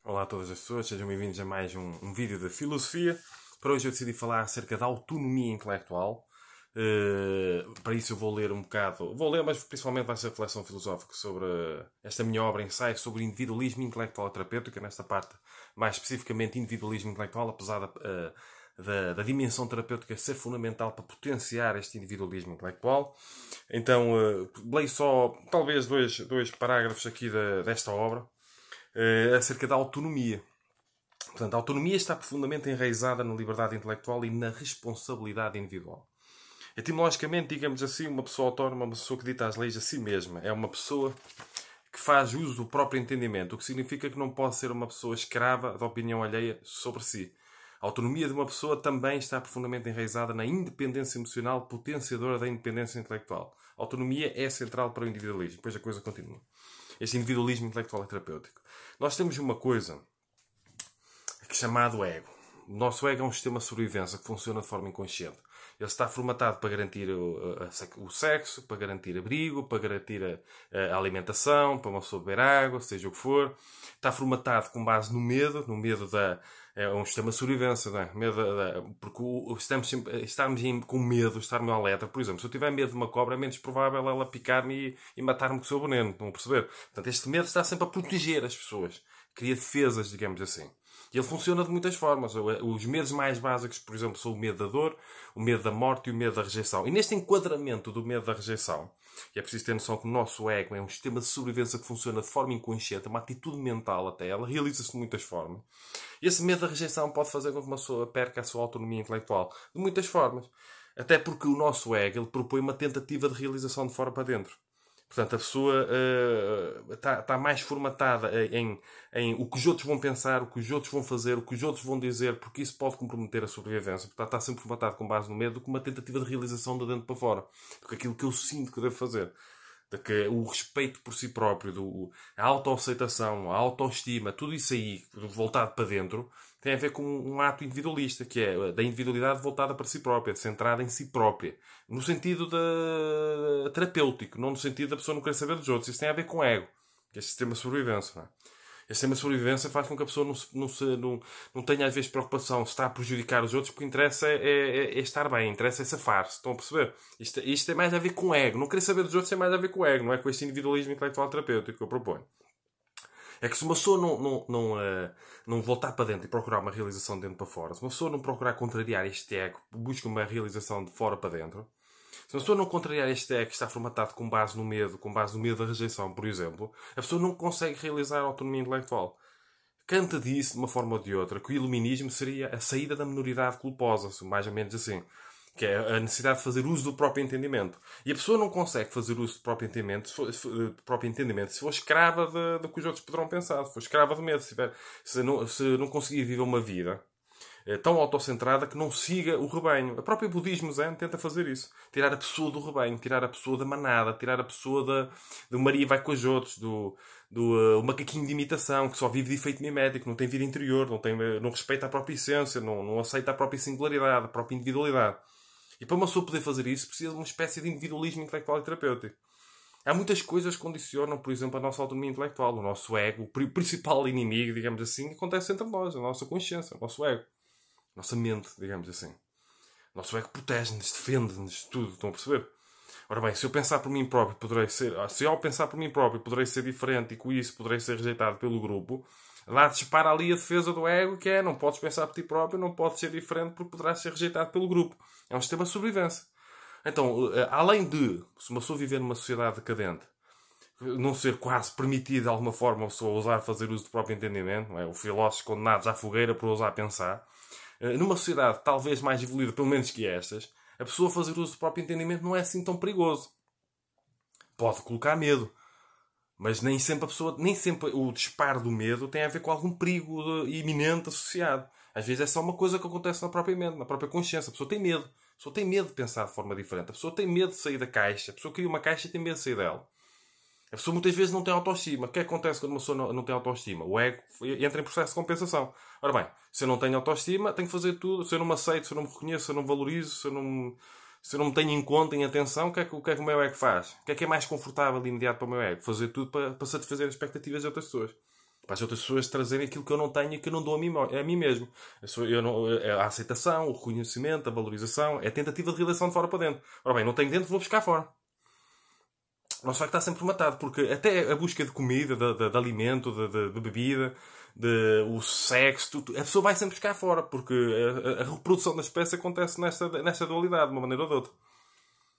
Olá a todas as pessoas, sejam bem-vindos a mais um vídeo de filosofia. Para hoje eu decidi falar acerca da autonomia intelectual. Para isso eu vou ler um bocado, mas principalmente vai ser a reflexão filosófica sobre esta minha obra, ensaio sobre individualismo intelectual terapêutico, nesta parte mais especificamente individualismo intelectual, apesar da dimensão terapêutica ser fundamental para potenciar este individualismo intelectual. Então, leio só talvez dois parágrafos aqui desta obra. Acerca da autonomia. Portanto, a autonomia está profundamente enraizada na liberdade intelectual e na responsabilidade individual. Etimologicamente, digamos assim, uma pessoa autónoma é uma pessoa que dita as leis a si mesma. É uma pessoa que faz uso do próprio entendimento, o que significa que não pode ser uma pessoa escrava da opinião alheia sobre si. A autonomia de uma pessoa também está profundamente enraizada na independência emocional potenciadora da independência intelectual. A autonomia é central para o individualismo. Depois a coisa continua. Este individualismo intelectual é terapêutico. Nós temos uma coisa que é chamado ego. O nosso ego é um sistema de sobrevivência que funciona de forma inconsciente. Ele está formatado para garantir o sexo, para garantir abrigo, para garantir a alimentação, para uma pessoa beber água, seja o que for. Está formatado com base no medo é um sistema de sobrevivência, não é? Porque estarmos com medo, estarmos alerta. Por exemplo, se eu tiver medo de uma cobra, é menos provável ela picar-me e matar-me com o seu veneno. Estão a perceber? Portanto, este medo está sempre a proteger as pessoas. Cria defesas, digamos assim. E ele funciona de muitas formas. Os medos mais básicos, por exemplo, são o medo da dor, o medo da morte e o medo da rejeição. E neste enquadramento do medo da rejeição, e é preciso ter noção que o nosso ego é um sistema de sobrevivência que funciona de forma inconsciente, uma atitude mental até, ela realiza-se de muitas formas. E esse medo da rejeição pode fazer com que uma pessoa perca a sua autonomia intelectual de muitas formas. Até porque o nosso ego ele propõe uma tentativa de realização de fora para dentro. Portanto, a pessoa está mais formatada em o que os outros vão pensar, o que os outros vão fazer, o que os outros vão dizer, porque isso pode comprometer a sobrevivência. Portanto, está sempre formatado com base no medo do que uma tentativa de realização de dentro para fora. Porque aquilo que eu sinto que devo fazer. De que o respeito por si próprio, a autoaceitação, a autoestima, tudo isso aí voltado para dentro, tem a ver com um ato individualista, que é da individualidade voltada para si própria, centrada em si própria. No sentido terapêutico, não no sentido da pessoa não querer saber dos outros. Isso tem a ver com ego, que é este sistema de sobrevivência. Não é? Este sistema de sobrevivência faz com que a pessoa não tenha às vezes preocupação se está a prejudicar os outros, porque interessa é estar bem, interessa é safar-se. Estão a perceber? Isto tem mais a ver com ego. Não querer saber dos outros tem mais a ver com ego, não é com este individualismo intelectual terapêutico que eu proponho. É que se uma pessoa não voltar para dentro e procurar uma realização de dentro para fora, se uma pessoa não procurar contrariar este ego, busca uma realização de fora para dentro, se uma pessoa não contrariar este ego que está formatado com base no medo da rejeição, por exemplo, a pessoa não consegue realizar a autonomia intelectual. Kant disse, de uma forma ou de outra, que o iluminismo seria a saída da minoridade culposa, mais ou menos assim. Que é a necessidade de fazer uso do próprio entendimento. E a pessoa não consegue fazer uso do próprio entendimento se for escrava do que os outros poderão pensar, se for escrava do medo, se não conseguir viver uma vida tão autocentrada que não siga o rebanho. O próprio budismo zen tenta fazer isso. Tirar a pessoa do rebanho, tirar a pessoa da manada, tirar a pessoa do Maria vai com os outros, do macaquinho de imitação, que só vive de efeito mimético, não tem vida interior, não respeita a própria essência, não aceita a própria singularidade, a própria individualidade. E para uma pessoa poder fazer isso, precisa de uma espécie de individualismo intelectual e terapêutico. Há muitas coisas que condicionam, por exemplo, a nossa autonomia intelectual, o nosso ego, o principal inimigo, digamos assim, acontece entre nós, a nossa consciência, o nosso ego. A nossa mente, digamos assim. O nosso ego protege-nos, defende-nos de tudo, estão a perceber? Ora bem, se eu pensar por mim próprio, se ao pensar por mim próprio poderei ser diferente e com isso poderei ser rejeitado pelo grupo, lá dispara ali a defesa do ego, que é não podes pensar por ti próprio, não podes ser diferente porque poderás ser rejeitado pelo grupo. É um sistema de sobrevivência. Então, além de, se uma pessoa viver numa sociedade decadente, não ser quase permitido de alguma forma a pessoa ousar fazer uso do próprio entendimento, não é? O filósofos condenados à fogueira por ousar pensar, numa sociedade talvez mais evoluída, pelo menos que estas, a pessoa fazer uso do próprio entendimento não é assim tão perigoso. Pode colocar medo. Mas nem sempre o disparo do medo tem a ver com algum perigo iminente associado. Às vezes é só uma coisa que acontece na própria mente, na própria consciência. A pessoa tem medo. A pessoa tem medo de pensar de forma diferente. A pessoa tem medo de sair da caixa. A pessoa cria uma caixa e tem medo de sair dela. A pessoa muitas vezes não tem autoestima. O que acontece quando uma pessoa não tem autoestima? O ego entra em processo de compensação. Ora bem, se eu não tenho autoestima, tenho que fazer tudo. Se eu não me aceito, se eu não me reconheço, se eu não me valorizo, se eu não me tenho em conta, em atenção, o que é que o meu ego faz? O que é mais confortável e imediato para o meu ego? Fazer tudo para satisfazer as expectativas de outras pessoas. Para as outras pessoas trazerem aquilo que eu não tenho e que eu não dou a mim mesmo. A aceitação, o reconhecimento, a valorização, é a tentativa de realização de fora para dentro. Ora bem, não tenho dentro, vou buscar fora. O nosso facto está sempre formatado, porque até a busca de comida, de alimento, de bebida, o sexo, a pessoa vai sempre buscar fora, porque a reprodução da espécie acontece nesta dualidade, de uma maneira ou de outra.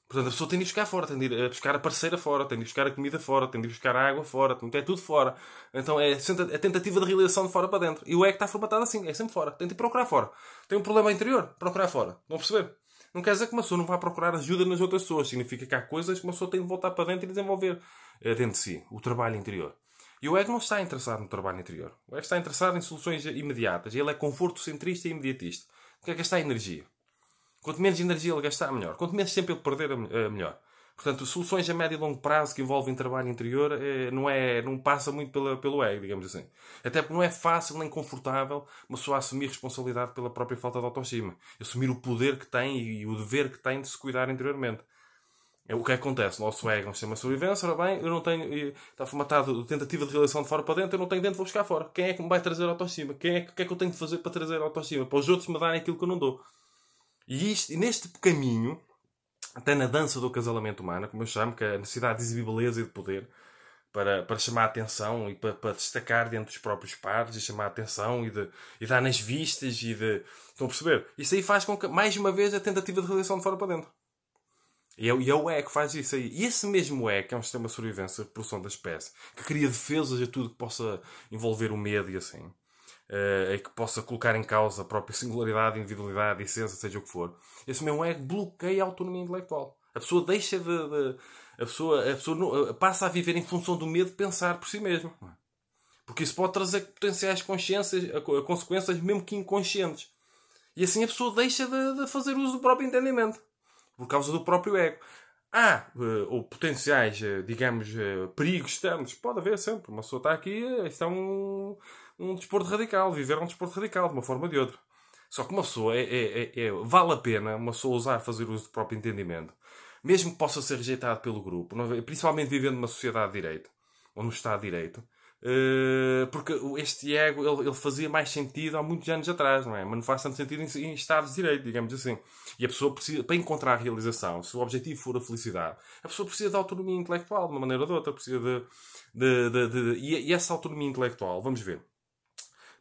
Portanto, a pessoa tem de ir buscar fora, tem de ir buscar a parceira fora, tem de ir buscar a comida fora, tem de ir buscar a água fora, é tudo fora. Então é a tentativa de realização de fora para dentro. E o ego está formatado assim, é sempre fora. Tem de procurar fora. Tem um problema interior, procurar fora. Não perceber? Não quer dizer que uma pessoa não vai procurar ajuda nas outras pessoas. Significa que há coisas que uma pessoa tem de voltar para dentro e desenvolver dentro de si. O trabalho interior. E o ego não está interessado no trabalho interior. O ego está interessado em soluções imediatas. Ele é conforto-centrista e imediatista. Quer gastar energia. Quanto menos energia ele gastar, melhor. Quanto menos tempo ele perder, melhor. Portanto, soluções a médio e longo prazo que envolvem trabalho interior não passa muito pelo ego, digamos assim. Até porque não é fácil nem confortável uma pessoa assumir responsabilidade pela própria falta de autoestima. Assumir o poder que tem e o dever que tem de se cuidar interiormente. É o que acontece. O nosso ego é um sistema de sobrevivência. Ora bem, eu não tenho... Está formatado tentativa de realização de fora para dentro. Eu não tenho dentro, vou buscar fora. Quem é que me vai trazer autoestima? O que é que eu tenho de fazer para trazer autoestima? Para os outros me darem aquilo que eu não dou. E neste caminho, até na dança do acasalamento humano, como eu chamo, que é a necessidade de exibir beleza e de poder, para chamar a atenção e para destacar dentro dos próprios pares, e chamar a atenção e dar nas vistas Estão a perceber? Isso aí faz com que, mais uma vez, a tentativa de realização de fora para dentro. E é o ego que faz isso aí. E esse mesmo ego, que é um sistema de sobrevivência, de reprodução da espécie, que cria defesas a tudo que possa envolver o medo e assim, e que possa colocar em causa a própria singularidade, individualidade, essência, seja o que for. Esse mesmo ego bloqueia a autonomia intelectual. A pessoa deixa a pessoa passa a viver em função do medo de pensar por si mesmo. Porque isso pode trazer potenciais consequências, mesmo que inconscientes. E assim a pessoa deixa de fazer uso do próprio entendimento. Por causa do próprio ego. Ou potenciais, digamos, perigos externos. Pode haver sempre. Uma pessoa está aqui, isto é um desporto radical. Viver é um desporto radical, de uma forma ou de outra. Só que uma pessoa vale a pena uma pessoa fazer uso do próprio entendimento. Mesmo que possa ser rejeitado pelo grupo. Principalmente vivendo numa sociedade de direito. Ou no Estado de Direito. Porque este ego ele fazia mais sentido há muitos anos atrás, não é? Mas não faz tanto sentido em estados de direito, digamos assim. E a pessoa precisa, para encontrar a realização, se o objetivo for a felicidade, a pessoa precisa de autonomia intelectual, de uma maneira ou de outra. Precisa e essa autonomia intelectual, vamos ver.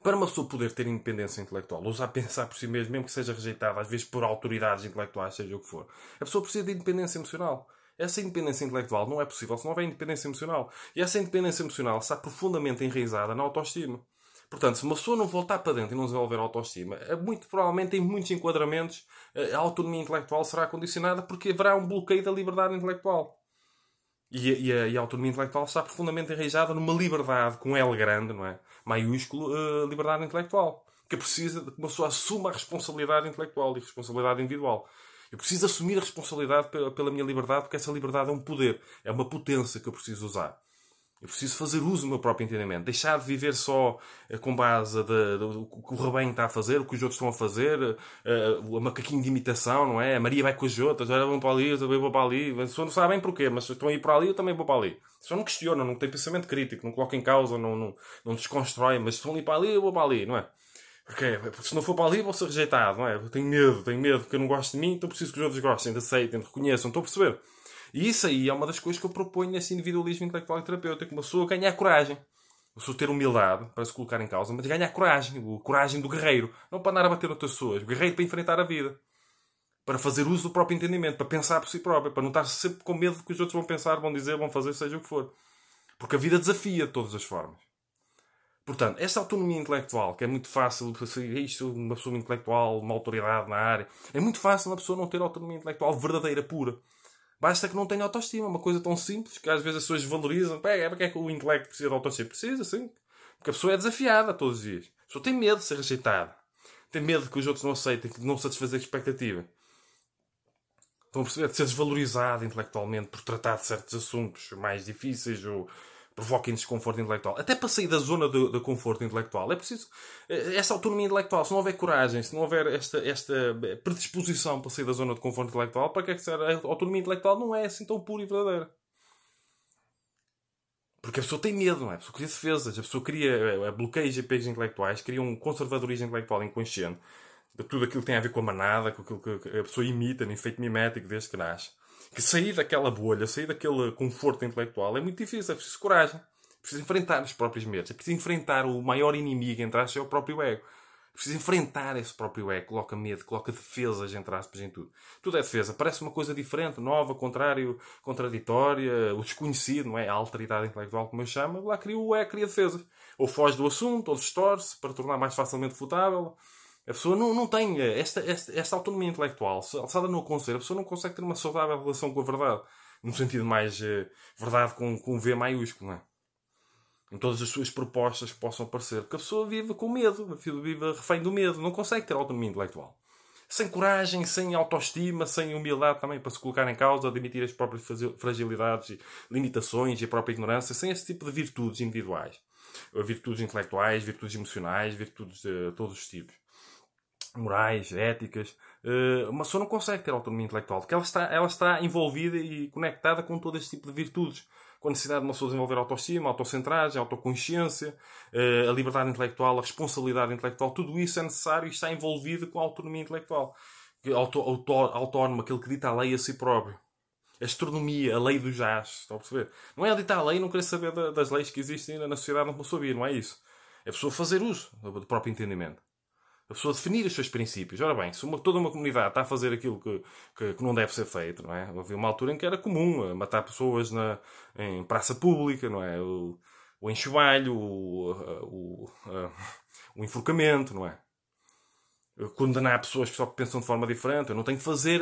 Para uma pessoa poder ter independência intelectual, ousar pensar por si mesmo, mesmo que seja rejeitada, às vezes por autoridades intelectuais, seja o que for, a pessoa precisa de independência emocional. Essa independência intelectual não é possível se não houver independência emocional. E essa independência emocional está profundamente enraizada na autoestima. Portanto, se uma pessoa não voltar para dentro e não desenvolver autoestima, muito provavelmente em muitos enquadramentos a autonomia intelectual será condicionada porque haverá um bloqueio da liberdade intelectual. E a autonomia intelectual está profundamente enraizada numa liberdade com L grande, não é? Maiúsculo, liberdade intelectual. Que precisa de que uma pessoa assuma a responsabilidade intelectual e responsabilidade individual. Eu preciso assumir a responsabilidade pela minha liberdade, porque essa liberdade é um poder, é uma potência que eu preciso usar. Eu preciso fazer uso do meu próprio entendimento. Deixar de viver só com base do que o rebanho está a fazer, o que os outros estão a fazer, o macaquinho de imitação, não é? A Maria vai com as outras, olha, vão para ali, eu também vou para ali. As pessoas não sabem porquê, mas estão a ir para ali, eu também vou para ali. As pessoas não questionam, não têm pensamento crítico, não colocam em causa, não desconstroem, mas estão ali para ali, eu vou para ali, não é? Porque se não for para ali vou ser rejeitado, não é? Eu tenho medo, porque eu não gosto de mim, então preciso que os outros gostem, aceitem, reconheçam, estão a perceber? E isso aí é uma das coisas que eu proponho nesse individualismo intelectual e terapêutico. Uma pessoa ganhar coragem. Uma pessoa ter humildade para se colocar em causa, mas ganhar coragem. A coragem do guerreiro. Não para andar a bater outras pessoas. O guerreiro para enfrentar a vida. Para fazer uso do próprio entendimento. Para pensar por si próprio. Para não estar sempre com medo do que os outros vão pensar, vão dizer, vão fazer, seja o que for. Porque a vida desafia de todas as formas. Portanto, esta autonomia intelectual, que é muito fácil, isto, uma pessoa intelectual, uma autoridade na área, é muito fácil uma pessoa não ter autonomia intelectual verdadeira, pura. Basta que não tenha autoestima. Uma coisa tão simples que às vezes as pessoas valorizam. Porque é que o intelecto precisa de autoestima? Precisa, sim. Porque a pessoa é desafiada todos os dias. A pessoa tem medo de ser rejeitada. Tem medo que os outros não aceitem, de não satisfazer a expectativa. Estão a perceber? De ser desvalorizada intelectualmente por tratar de certos assuntos mais difíceis ou provoquem desconforto intelectual. Até para sair da zona de conforto intelectual é preciso esta autonomia intelectual. Se não houver coragem, se não houver esta predisposição para sair da zona de conforto intelectual, para que é que será? A autonomia intelectual não é assim tão pura e verdadeira. Porque a pessoa tem medo, não é? A pessoa cria defesas, a pessoa cria bloqueios e apegos intelectuais, cria um conservadorismo intelectual inconsciente de tudo aquilo que tem a ver com a manada, com aquilo que a pessoa imita no efeito mimético desde que nasce. Que sair daquela bolha, sair daquele conforto intelectual é muito difícil, é preciso coragem. É preciso enfrentar os próprios medos, é preciso enfrentar o maior inimigo, entre aspas, é o próprio ego. É preciso enfrentar esse próprio ego, coloca medo, coloca defesas, entre aspas, em tudo. Tudo é defesa, parece uma coisa diferente, nova, contrário, contraditória, o desconhecido, não é? A alteridade intelectual, como eu chamo, lá cria o ego, cria defesas. Ou foge do assunto, ou distorce, para tornar mais facilmente refutável. A pessoa não tem esta autonomia intelectual. Se ela não acontecer, a pessoa não consegue ter uma saudável relação com a verdade. No sentido mais verdade com V maiúsculo, não é? Em todas as suas propostas que possam aparecer. Porque a pessoa vive com medo, vive refém do medo. Não consegue ter autonomia intelectual. Sem coragem, sem autoestima, sem humildade também para se colocar em causa, admitir as próprias fragilidades, e limitações e a própria ignorância, sem esse tipo de virtudes individuais. Virtudes intelectuais, virtudes emocionais, virtudes de todos os tipos. Morais, éticas, uma pessoa não consegue ter autonomia intelectual, porque ela está envolvida e conectada com todo este tipo de virtudes, com a necessidade de uma pessoa desenvolver autoestima, autocentragem, autoconsciência, a liberdade intelectual, a responsabilidade intelectual, tudo isso é necessário e está envolvido com a autonomia intelectual. Autónomo, aquele que dita a lei a si próprio. A astronomia, a lei do jazz, estão a perceber? Não é a ditar a lei e não querer saber das leis que existem na sociedade, não sabia, não é isso. É a pessoa fazer uso do próprio entendimento. A pessoa definir os seus princípios. Ora bem, se toda uma comunidade está a fazer aquilo que não deve ser feito, não é? Havia uma altura em que era comum matar pessoas em praça pública, não é? O enxovalho, o enforcamento, não é? Condenar pessoas que só pensam de forma diferente. Eu não tenho que fazer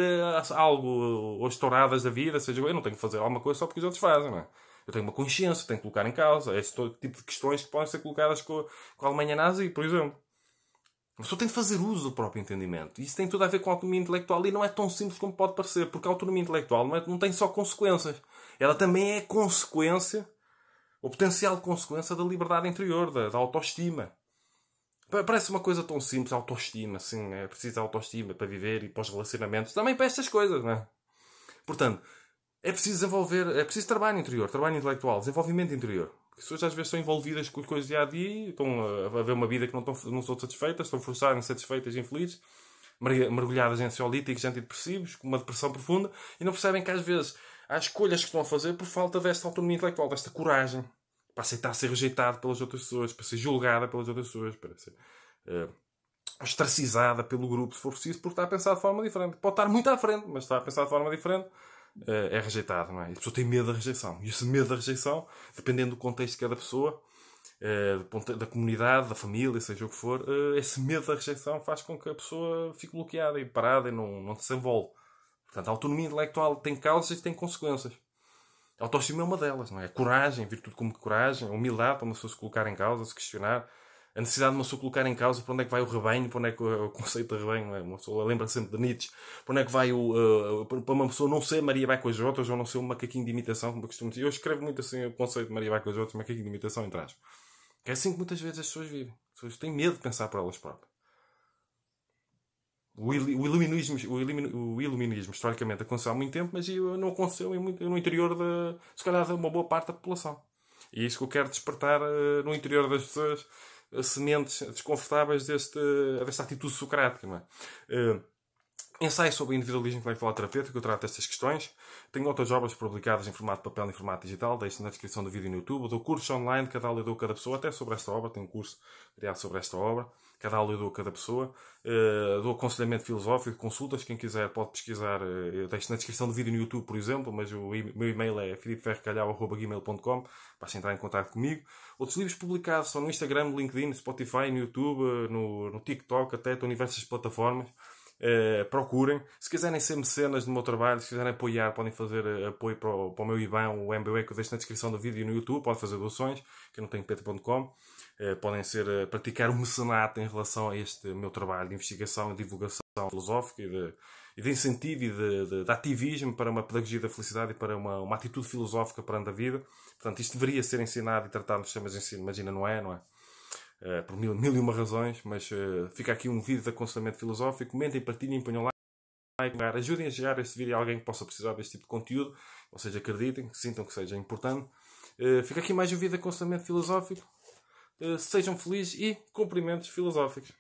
algo, ou estouradas da vida, seja, eu não tenho que fazer alguma coisa só porque os outros fazem, não é? Eu tenho uma consciência, tenho que colocar em causa. Este todo tipo de questões que podem ser colocadas com a Alemanha nazi, por exemplo. A pessoa tem de fazer uso do próprio entendimento. Isso tem tudo a ver com a autonomia intelectual e não é tão simples como pode parecer, porque a autonomia intelectual não tem só consequências. Ela também é consequência, ou potencial consequência da liberdade interior, da autoestima. Parece uma coisa tão simples, autoestima, assim, é preciso autoestima para viver e para os relacionamentos, também para estas coisas, não é? Portanto, é preciso desenvolver, é preciso trabalho interior, trabalho intelectual, desenvolvimento interior. As pessoas às vezes estão envolvidas com as coisas dia a dia, estão a ver uma vida que não estão satisfeitas, estão frustradas, insatisfeitas e infelizes, mergulhadas em ansiolíticos, antidepressivos, com uma depressão profunda, e não percebem que às vezes há escolhas que estão a fazer por falta desta autonomia intelectual, desta coragem, para aceitar ser rejeitado pelas outras pessoas, para ser julgada pelas outras pessoas, para ser ostracizada pelo grupo, se for preciso, porque está a pensar de forma diferente. Pode estar muito à frente, mas está a pensar de forma diferente. É rejeitado, não é? E a pessoa tem medo da rejeição. E esse medo da rejeição, dependendo do contexto de cada pessoa, da comunidade, da família, seja o que for, esse medo da rejeição faz com que a pessoa fique bloqueada e parada e não se desenvolve. Portanto, a autonomia intelectual tem causas e tem consequências. A autoestima é uma delas, não é? A coragem, virtude como coragem, a humildade para uma pessoa se colocar em causa, se questionar. A necessidade de uma pessoa colocar em causa para onde é que vai o rebanho, para onde é que o conceito de rebanho, é? Uma pessoa lembra sempre de Nietzsche, para onde é que vai para uma pessoa não ser Maria vai com as outras, ou não ser um macaquinho de imitação, como eu costumo dizer. Eu escrevo muito assim o conceito de Maria vai com as outras, macaquinho de imitação em trás. É assim que muitas vezes as pessoas vivem. As pessoas têm medo de pensar por elas próprias. O iluminismo historicamente aconteceu há muito tempo, mas não aconteceu no interior se calhar, de uma boa parte da população. E é isso que eu quero despertar no interior das pessoas, sementes desconfortáveis desta atitude socrática. Não é? Ensaio sobre o individualismo intelectual terapêutico, eu trato destas questões. Tenho outras obras publicadas em formato de papel e em formato digital, deixo na descrição do vídeo no YouTube. Dou cursos online, cada aula eu dou a cada pessoa, até sobre esta obra. Tenho um curso criado sobre esta obra. Cada aula eu dou a cada pessoa. Dou aconselhamento filosófico, consultas. Quem quiser pode pesquisar. Eu deixo na descrição do vídeo no YouTube, por exemplo, mas o meu e-mail é filipeferrecalhau@gmail.com. Basta entrar em contato comigo. Outros livros publicados são no Instagram, no LinkedIn, no Spotify, no YouTube, no TikTok, até estou em diversas plataformas. Procurem. Se quiserem ser mecenas do meu trabalho, se quiserem apoiar, podem fazer apoio para o meu IBAN, o MBWay, que eu deixo na descrição do vídeo no YouTube. Podem fazer doações, que eu não tenho peta.com. Podem praticar o mecenato em relação a este meu trabalho de investigação e divulgação filosófica e de incentivo e de ativismo para uma pedagogia da felicidade e para uma atitude filosófica perante a vida. Portanto, isto deveria ser ensinado e tratado nos sistemas de ensino, mas ainda não é, não é? Por mil e uma razões, mas fica aqui um vídeo de aconselhamento filosófico. Comentem, partilhem, ponham like, ajudem a chegar este vídeo a alguém que possa precisar deste tipo de conteúdo, ou seja, acreditem, que sintam que seja importante. Fica aqui mais um vídeo de aconselhamento filosófico. Sejam felizes e cumprimentos filosóficos.